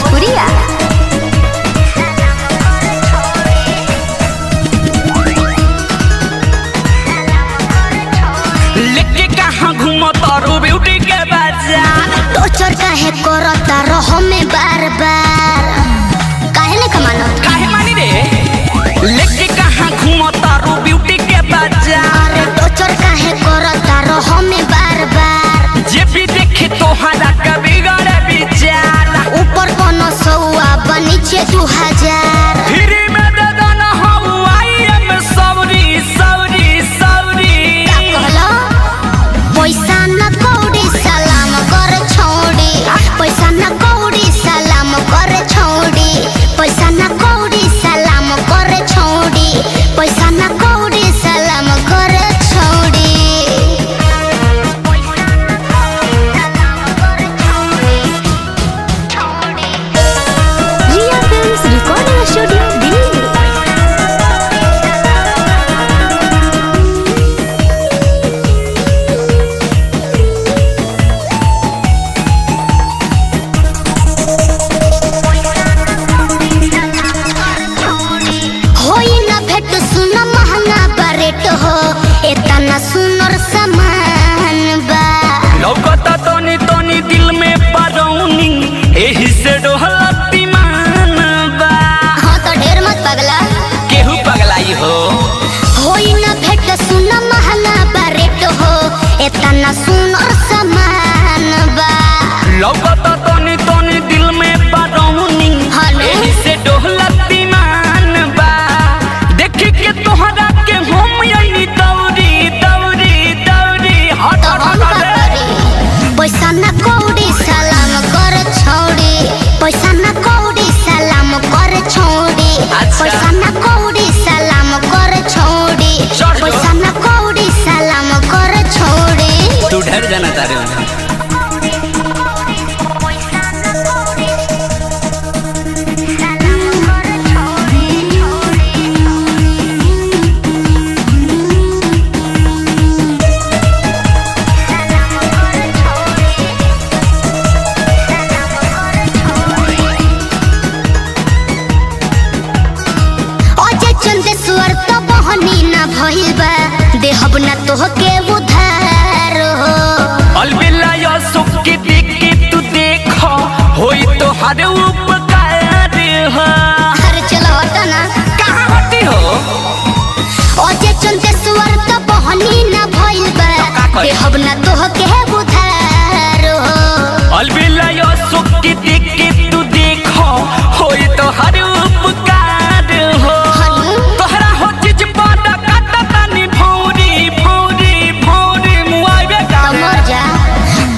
भोजपुरिया। लेके कहाँ घूमता रो ब्यूटी के बाजार, टोचर काहे करता रहो में बार बार, काहे ने कमानो काहे मानी रे। लेके कहाँ घूमता रो ब्यूटी के बाजार, टोचर काहे करता रहो में बार बार। जे भी देखे तोहरा का बिगड़े विचार, ऊपर कोनो सौआ नीचे 2000। फ्री में दे देना हवाई में सवरी सवरी सवरी। का कहलो पैसा न कौड़ी सलाम कर छोड़ी, पैसा न कौड़ी सलाम कर छोड़ी, पैसा न कौड़ी सलाम कर छोड़ी, पैसा न कौड़ी सलाम कर छोड़ी। रिया फिल्म्स रिकॉर्डिंग स्टूडियो दिल्ली। होई ना भेट सुन महंगा बरेट हो, इतना सुनर सामान बा। लौकता तोनी तोनी दिल में परौनी, एही से डोहलती मान बा। हाँ तो ढेर मत पगला। केहू पगलाई हो, होई ना भेट सुन महंगा बरेट हो, इतना सुनर सामान बा। लौकता तोनी तोनी दिल में परौनी, हेलो। एही से डोहलती मान बा। देखी के तोहरा के हम यही दौड़ी दौड़ी दौड़ी हट तो हम का करी? पैसा न कौड़ी सलाम कर छोड़ी, पैसा न कौड़ी सलाम कर छोड़ी, अच्छा। पैसा न कौड़ी सलाम कर छोड़ी, चढ़ लो। पैसा न कौड़ी सलाम कर छोड़ी। तू ढर जाना तारे वाला। अजय चंदेश्वर तो बहनी ना भइल बा, देहब ना तोहके उधार हो। अलबिला यो सुख के देख के तू देखो, होई तो हर उपकार हो। अरे चलो हटा ना। कहाँ होती हो? अजय चंदेश्वर तो बहनी ना भइल बा, का करी? देहब ना तोहके उधार हो। अलबिला यो सुख के देख के तू देखो, होई तो हर उपकार हो। हनु तोहरा हो चीज बाटा काटा तानी भौरी भौरी भौरी मुआइबे तो गावे। मर जा।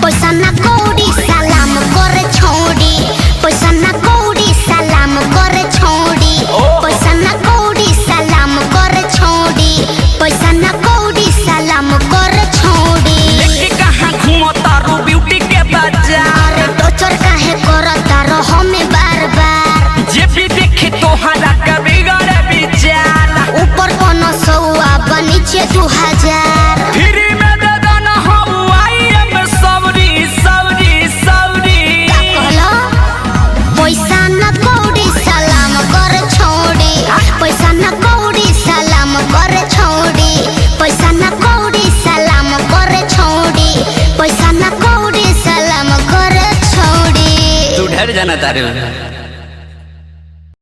पैसा ना कौड़ी सलाम कर छोड़ी, पैसा ना कौड़ी सलाम कर छोड़ी, ओ। पैसा ना कौड़ी सलाम कर छोड़ी, पैसा ना कौड़ी सलाम कर छोड़ी। लेके कहाँ घूमता रो ब्यूटी के बाजार, टोचर काहे करता रहो में बार बार। जे भी देखे तोहरा का बिगड़े विचार, ऊपर कोनो सौआ नीचे 2000। फ्री में दे देना हवाई में सवरी सवरी सवरी। का कहलो पैसा न कौड़ी सलाम कर छोड़ी, पैसा न कौड़ी सलाम कर छोड़ी, पैसा न कौड़ी सलाम कर छोड़ी, पैसा न कौड़ी सलाम कर छोड़ी। तू ढर जाना तारे वाला।